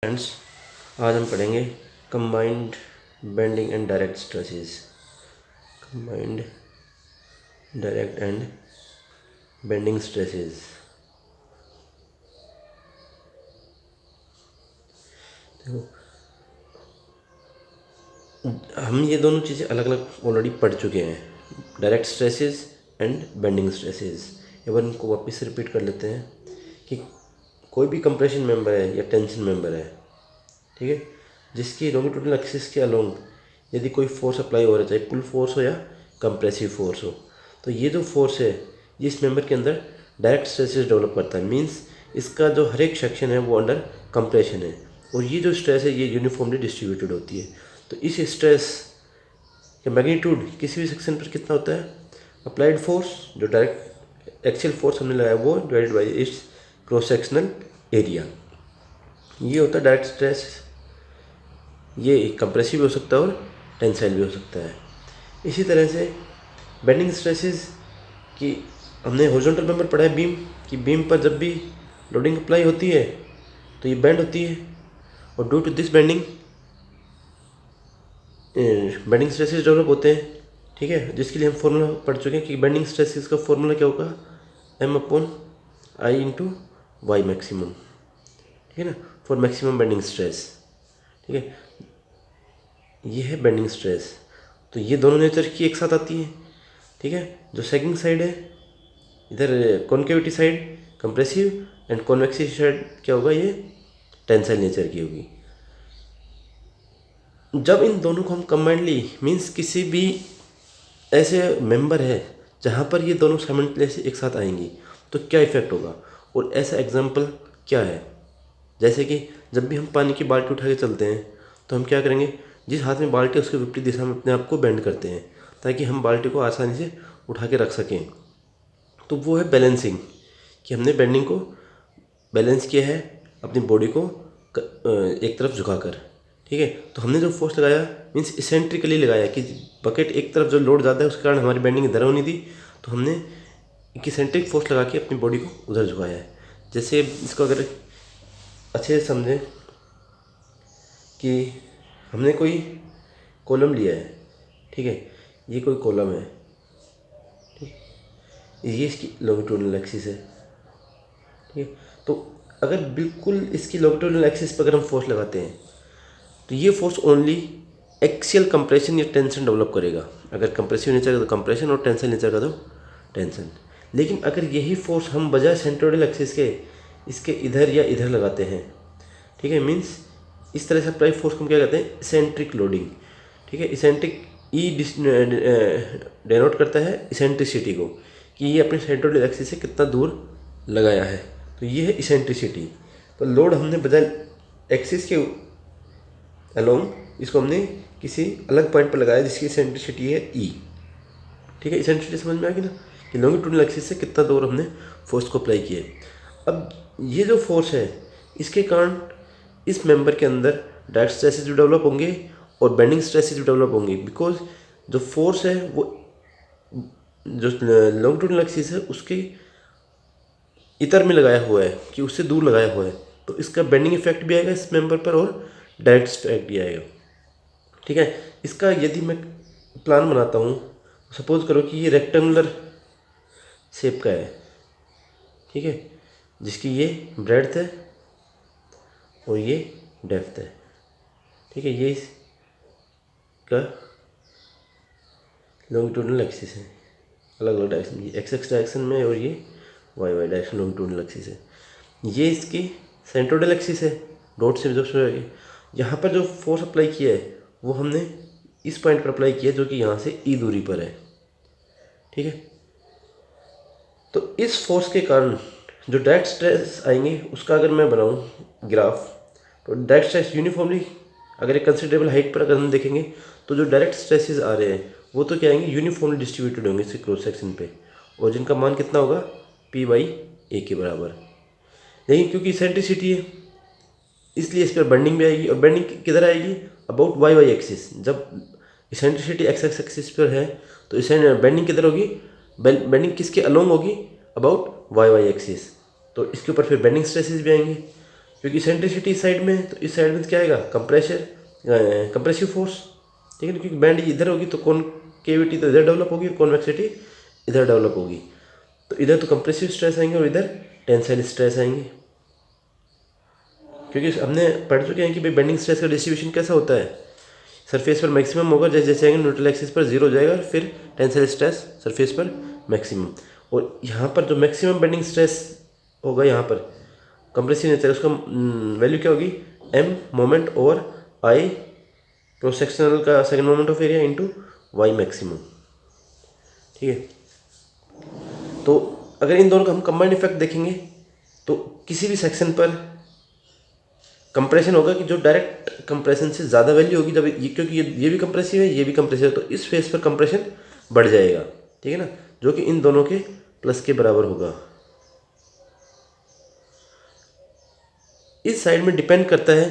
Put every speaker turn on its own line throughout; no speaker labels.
Friends, आज हम पढ़ेंगे combined bending and direct stresses. Combined direct and bending stresses. देखो, हम ये दोनों चीज़ें अलग अलग ऑलरेडी पढ़ चुके हैं, direct stresses and bending stresses. एक बार इनको वापस रिपीट कर लेते हैं कि कोई भी कंप्रेशन मेंबर है या टेंशन मेंबर है, ठीक है, जिसकी लॉन्गिट्यूडिनल एक्सिस के अलोंग यदि कोई फोर्स अप्लाई हो रहा है, चाहे पुल फोर्स हो या कंप्रेसिव फोर्स हो, तो ये जो फोर्स है ये इस मेंबर के अंदर डायरेक्ट स्ट्रेसेस डेवलप करता है। मींस इसका जो हर एक सेक्शन है वो अंडर कंप्रेशन है और ये जो स्ट्रेस है ये यूनिफॉर्मली डिस्ट्रीब्यूटेड होती है। तो इस स्ट्रेस का मैग्नीट्यूड किसी भी सेक्शन पर कितना होता है? अप्लाइड फोर्स, जो डायरेक्ट एक्सियल फोर्स हमने लगाया वो divided by its cross sectional area, ये होता है डायरेक्ट स्ट्रेस। ये कंप्रेसिव भी हो सकता है और टेंसाइल भी हो सकता है। इसी तरह से बेंडिंग स्ट्रेसेस की हमने हॉरिजॉन्टल मेंबर पढ़ा है बीम, कि बीम पर जब भी लोडिंग अप्लाई होती है तो ये बेंड होती है और due to this bending bending stresses develop होते हैं, ठीक है, जिसके लिए हम फॉर्मूला पढ़ चुके हैं कि बेंडिंग स्ट्रेसेस का फॉर्मूला क्या होगा, M/I इंटू वाई मैक्सिमम, ठीक है ना, फॉर मैक्सिमम बेंडिंग स्ट्रेस। ठीक है, ये है बेंडिंग स्ट्रेस। तो ये दोनों नेचर की एक साथ आती है, ठीक है। जो सेगिंग साइड है, इधर concavity side compressive and convexive side क्या होगा, ये टेंसाइल नेचर की होगी। जब इन दोनों को हम कंबाइंडली, मीन्स किसी भी ऐसे मेंबर है जहाँ पर ये दोनों साइमल्टेनियसली एक साथ आएंगी तो क्या इफेक्ट होगा, और ऐसा एग्जांपल क्या है। जैसे कि जब भी हम पानी की बाल्टी उठा के चलते हैं तो हम क्या करेंगे, जिस हाथ में बाल्टी है उसके विपरीत दिशा में अपने आप को बेंड करते हैं ताकि हम बाल्टी को आसानी से उठा के रख सकें। तो वो है बैलेंसिंग, कि हमने बेंडिंग को बैलेंस किया है अपनी बॉडी को एक तरफ झुकाकर, ठीक है। तो हमने जो फोर्स लगाया मीन्स इसेंट्रिकली लगाया, कि बकेट एक तरफ जो लोड ज़्यादा है उसके कारण हमारी बेंडिंग इधर होनी थी, तो हमने एक इसेंट्रिक फोर्स लगा के अपनी बॉडी को उधर झुकाया है। जैसे इसको अगर अच्छे से समझें कि हमने कोई कॉलम लिया है, ठीक है, ये कोई कॉलम है, ठीक, ये इसकी लॉन्गिट्यूडिनल एक्सिस है, ठीक है। तो अगर बिल्कुल इसकी लॉन्गिट्यूडिनल एक्सिस पर अगर हम फोर्स लगाते हैं तो ये फोर्स ओनली एक्सियल कंप्रेशन या टेंशन डेवलप करेगा। अगर कंप्रेसिव नेचर का तो कंप्रेशन और टेंशन नेचर का तो टेंशन। लेकिन अगर यही फोर्स हम बजाय सेंट्रोइडल एक्सिस के इसके इधर या इधर लगाते हैं, ठीक है, मीन्स इस तरह से अप्लाई फोर्स को हम क्या कहते हैं, इसेंट्रिक लोडिंग, ठीक है। इसेंट्रिक डेनोट करता है इसेंट्रिसिटी को, कि ये अपने सेंट्रोइडल एक्सिस से कितना दूर लगाया है, तो ये है इसेंट्रिसिटी। तो लोड हमने बजाय एक्सिस के अलोंग इसको हमने किसी अलग पॉइंट पर लगाया जिसकी इसेंट्रिसिटी है ई, ठीक है। इसेंट्रिसिटी समझ में आ गई ना, कि लॉन्गिट्यूडिनल एक्सिस से कितना दूर हमने फोर्स को अप्लाई किया है। अब ये जो फोर्स है इसके कारण इस मेंबर के अंदर डायरेक्ट स्ट्रेसेस भी डेवलप होंगे और बेंडिंग स्ट्रेसेस भी डेवलप होंगे, बिकॉज जो फोर्स है वो जो लॉन्गिट्यूडिनल एक्सिस है उसके इतर में लगाया हुआ है, कि उससे दूर लगाया हुआ है, तो इसका बेंडिंग इफेक्ट भी आएगा इस मेंबर पर और डायरेक्ट इफेक्ट भी आएगा, ठीक है। इसका यदि मैं प्लान बनाता हूँ, सपोज करो कि ये रेक्टेंगुलर शेप का है, ठीक है, जिसकी ये ब्रेड्थ है और ये डेप्थ है, ठीक है। ये इसका लॉन्गिट्यूडिनल एक्सिस है, अलग अलग डायरेक्शन, ये एक्स एक्स डायरेक्शन में और ये Y Y direction longitudinal axis है। ये इसकी सेंट्रोइडल एक्सिस है, डॉट से जो यहाँ पर जो फोर्स अप्लाई किया है वो हमने इस पॉइंट पर अप्लाई किया जो कि यहाँ से ई दूरी पर है, ठीक है। तो इस फोर्स के कारण जो डायरेक्ट स्ट्रेस आएंगे उसका अगर मैं बनाऊँ ग्राफ, तो डायरेक्ट स्ट्रेस यूनिफॉर्मली अगर एक कंसिडरेबल हाइट पर अगर हम देखेंगे तो जो डायरेक्ट स्ट्रेसेस आ रहे हैं वो तो क्या आएंगे, यूनिफॉर्मली डिस्ट्रीब्यूटेड होंगे इसके क्रॉस सेक्शन पे, और जिनका मान कितना होगा, P/A के बराबर। लेकिन क्योंकि इसेंट्रिसिटी है इसलिए इस पर बेंडिंग भी आएगी, और बेंडिंग किधर आएगी, अबाउट वाई वाई एक्सिस। जब इसेंट्रिसिटी एक्स एक्स एक्सिस पर है तो इसे बेंडिंग किधर होगी, बेंडिंग किसके अलोंग होगी, अबाउट वाई वाई एक्सिस। तो इसके ऊपर फिर बेंडिंग स्ट्रेसेस भी आएंगे। क्योंकि इसेंट्रिसिटी इस साइड में है, तो इस साइड में क्या आएगा, कंप्रेसिव फोर्स, ठीक है ना, क्योंकि बैंड इधर होगी तो कॉनकेविटी तो इधर डेवलप होगी, कॉन्वेक्सिटी इधर डेवलप होगी, तो इधर तो कंप्रेसिव स्ट्रेस आएंगे और इधर टेंसाइल स्ट्रेस आएंगे। क्योंकि हमने पढ़ चुके हैं कि भाई बेंडिंग स्ट्रेस का डिस्ट्रीब्यूशन कैसा होता है, सरफेस पर मैक्सिमम होगा, जैसे जैसे आएंगे न्यूट्रल एक्सिस पर जीरो हो जाएगा, फिर टेंसाइल स्ट्रेस सरफेस पर मैक्सिमम। और यहाँ पर जो मैक्सिमम बेंडिंग स्ट्रेस होगा यहाँ पर कंप्रेसिव नेचर, उसका वैल्यू क्या होगी, एम मोमेंट और आई क्रॉस सेक्शनल का second moment of area into Y maximum, ठीक है। तो अगर इन दोनों का हम कंबाइंड इफेक्ट देखेंगे तो किसी भी सेक्शन पर कंप्रेशन होगा कि जो डायरेक्ट कंप्रेशन से ज़्यादा वैल्यू होगी, जब ये क्योंकि ये भी कंप्रेसिव है, ये भी कंप्रेसिव है, तो इस फेस पर कंप्रेशन बढ़ जाएगा, ठीक है ना, जो कि इन दोनों के प्लस के बराबर होगा। इस साइड में डिपेंड करता है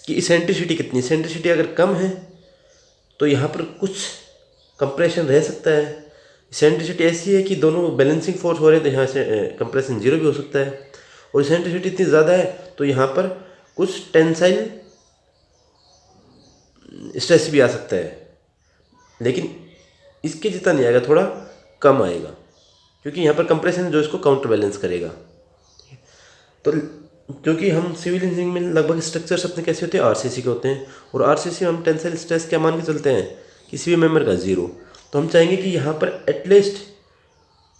कि इसेंट्रिसिटी कितनी, इसेंट्रिसिटी अगर कम है तो यहाँ पर कुछ कंप्रेशन रह सकता है। इसेंट्रिसिटी ऐसी है कि दोनों बैलेंसिंग फोर्स हो रहे हैं तो यहाँ से कंप्रेशन जीरो भी हो सकता है, और इसेंट्रिसिटी इतनी ज़्यादा है तो यहाँ पर कुछ टेंसाइल स्ट्रेस भी आ सकता है, लेकिन इसके जितना नहीं आएगा, थोड़ा कम आएगा, क्योंकि यहाँ पर कंप्रेशन है जो इसको काउंटर बैलेंस करेगा। तो क्योंकि हम सिविल इंजीनियरिंग में लगभग स्ट्रक्चर्स अपने कैसे होते हैं, आरसीसी के होते हैं, और आरसीसी में हम टेंसाइल स्ट्रेस क्या मान के चलते हैं, किसी भी मेंबर का जीरो। तो हम चाहेंगे कि यहाँ पर एटलीस्ट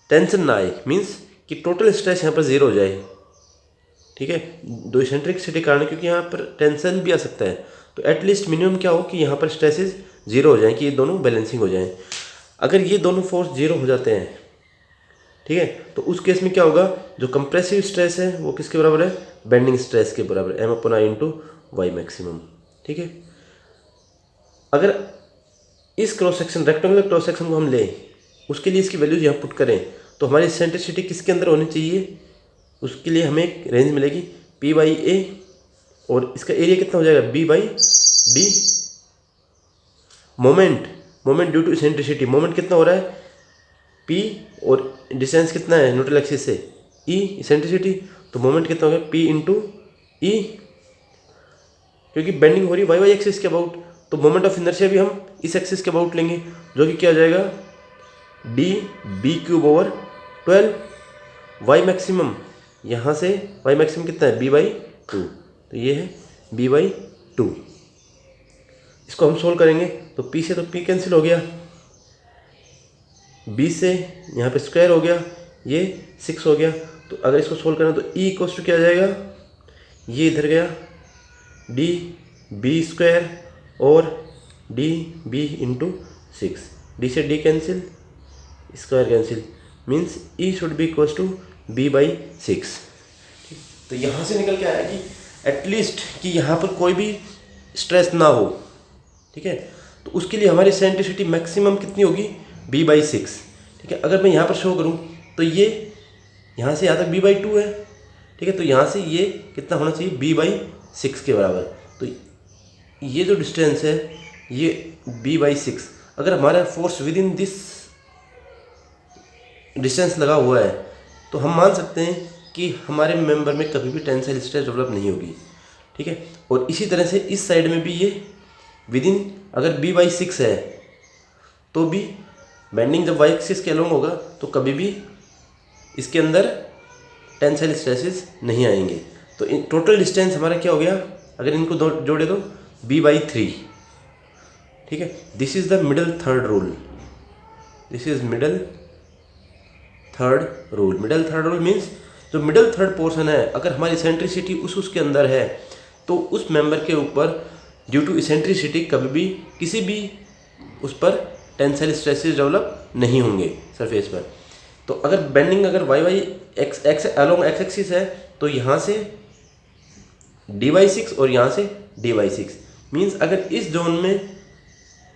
टेंशन ना आए, मीन्स कि टोटल स्ट्रेस यहाँ पर जीरो हो जाए, ठीक है, दो इसेंट्रिसिटी कारण, क्योंकि यहाँ पर टेंशन भी आ सकता है, तो एटलीस्ट मिनिमम क्या हो कि यहाँ पर स्ट्रेसेस जीरो हो जाएं, कि ये दोनों बैलेंसिंग हो जाएं। अगर ये दोनों फोर्स जीरो हो जाते हैं, ठीक है, तो उस केस में क्या होगा, जो कंप्रेसिव स्ट्रेस है वो किसके बराबर है, बेंडिंग स्ट्रेस के बराबर, M upon I into Y maximum, ठीक है। अगर इस cross section rectangular cross section को हम लें, उसके लिए इसकी वैल्यूज यहाँ पुट करें, तो हमारी इसेंट्रिसिटी किसके अंदर होनी चाहिए, उसके लिए हमें एक रेंज मिलेगी पी बाई ए, और इसका एरिया कितना हो जाएगा, B by D. Moment due to eccentricity, moment कितना हो रहा है, पी, और डिस्टेंस कितना है न्यूट्रल एक्सिस से, ई इसेंट्रिसिटी, तो मोमेंट कितना हो गया, पी इंटू ई, क्योंकि बेंडिंग हो रही है वाई वाई एक्सिस के अबाउट, तो मोमेंट ऑफ इनर्शिया भी हम इस एक्सिस के अबाउट लेंगे, जो कि क्या हो जाएगा, D B cube over 12, Y maximum, यहाँ से वाई मैक्सिमम कितना है, बी बाई टू, तो ये है बी बाई टू। इसको हम सोल्व करेंगे तो पी से तो पी कैंसिल हो गया, बी से यहाँ पे स्क्वायर हो गया, ये 6 हो गया, तो अगर इसको सोल्व करें तो ई इक्वल्स टू क्या आ जाएगा, ये इधर गया डी बी स्क्वायर और डी बी इंटू 6, डी से D cancel, square cancel, means E should be equals to B by 6। तो यहाँ से निकल के आया कि एटलीस्ट कि यहाँ पर कोई भी स्ट्रेस ना हो, ठीक है, तो उसके लिए हमारी इसेंट्रिसिटी मैक्सिमम कितनी होगी, बी बाई 6, ठीक है। अगर मैं यहाँ पर शो करूँ तो ये यहाँ से यहाँ तक बी बाई 2 है, ठीक है, तो यहाँ से ये कितना होना चाहिए, बी बाई 6 के बराबर, तो ये जो डिस्टेंस है ये बी बाई 6, अगर हमारा force with in this distance लगा हुआ है तो हम मान सकते हैं कि हमारे मेंबर में कभी भी टेंसाइल स्ट्रेस डेवलप नहीं होगी, ठीक है। और इसी तरह से इस साइड में भी ये विद इन अगर बी बाई 6 है तो भी बेंडिंग जब वाई एक्सिस के अलोंग होगा तो कभी भी इसके अंदर टेंसाइल स्ट्रेसेस नहीं आएंगे। तो इन टोटल डिस्टेंस हमारा क्या हो गया, अगर इनको जोड़े तो बी बाई 3, ठीक है। This is the middle third rule, this is middle third rule. Middle third rule means जो मिडल थर्ड पोर्शन है, अगर हमारी इसेंट्रिसिटी उसके अंदर है तो उस मेंबर के ऊपर ड्यू टू इसेंट्रिसिटी कभी भी किसी भी उस पर टेंसाइल स्ट्रेसेस डेवलप नहीं होंगे सरफेस पर। तो अगर बेंडिंग अगर Y Y X X along X axis है तो यहाँ से डी वाई 6 और यहाँ से डी वाई 6, मीन्स अगर इस जोन में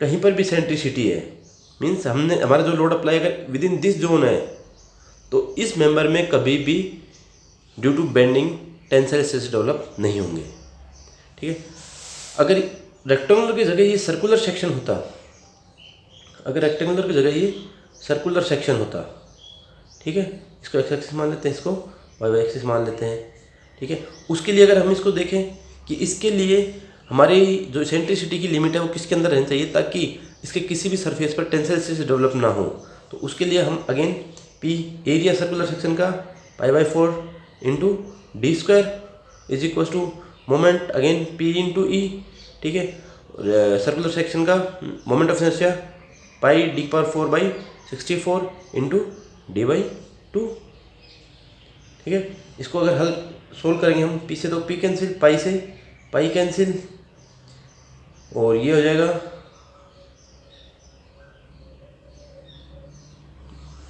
कहीं पर भी इसेंट्रिसिटी है, मीन्स हमने हमारा जो लोड अप्लाई अगर विद इन दिस जोन है तो इस मेंबर में कभी भी due to bending tensile stress develop नहीं होंगे, ठीक है। अगर रेक्टेंगुलर की जगह ये सर्कुलर सेक्शन होता, अगर रेक्टेंगुलर की जगह ये सर्कुलर सेक्शन होता, ठीक है, इसको एक्स एक्सिस मान लेते हैं, इसको वाई वाई एक्सिस मान लेते हैं, ठीक है। उसके लिए अगर हम इसको देखें कि इसके लिए हमारी जो इसेंट्रिसिटी की लिमिट है वो किसके अंदर रहनी चाहिए ताकि इसके किसी भी सरफेस पर टेंसाइल स्ट्रेस डेवलप ना हो, तो उसके लिए हम again P area circular section का π/4 into D square is equal to moment again P into E, ठीक है। सर्कुलर सेक्शन का moment of inertia πd⁴/64 into d/2, ठीक है। इसको अगर हल सोल्व करेंगे हम पी से तो पी कैंसिल, पाई से पाई कैंसिल, और ये हो जाएगा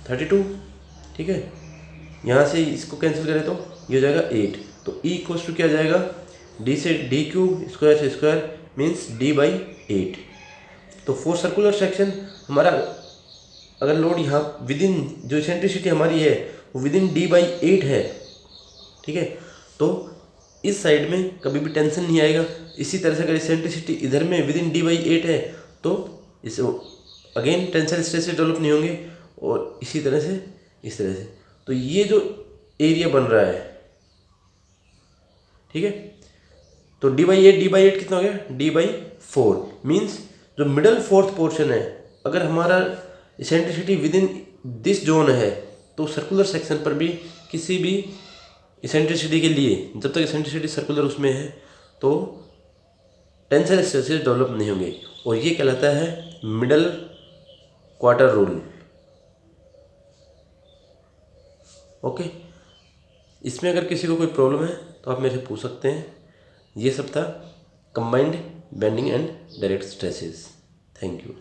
32, ठीक है। यहाँ से इसको कैंसिल करें तो ये हो जाएगा 8, तो ई इक्वल्स टू क्या जाएगा, डी से डी क्यूब स्क्वायर से स्क्वायर मीन्स d/8। तो फॉर सर्कुलर सेक्शन हमारा अगर लोड यहाँ विद इन जो इसेंट्रिसिटी हमारी है वो विद इन d/8 है, ठीक है, तो इस साइड में कभी भी टेंशन नहीं आएगा। इसी तरह से अगर इसेंट्रिसिटी इधर में विद इन d/8 है तो इस अगेन टेंसाइल स्ट्रेस डेवलप नहीं होंगे, और इसी तरह से इस तरह से। तो ये जो एरिया बन रहा है, ठीक है, तो d/8 कितना हो गया, d/4 मीन्स जो मिडल फोर्थ पोर्शन है अगर हमारा eccentricity with in this zone है तो सर्कुलर सेक्शन पर भी किसी भी इसेंट्रिसिटी के लिए जब तक इसेंट्रिसिटी सर्कुलर उसमें है तो टेंसाइल स्ट्रेसेस डेवलप नहीं होंगे, और ये कहलाता है मिडल क्वार्टर रूल। ओके, इसमें अगर किसी को कोई प्रॉब्लम है तो आप मेरे से पूछ सकते हैं। ये सब था combined bending and direct stresses. Thank you.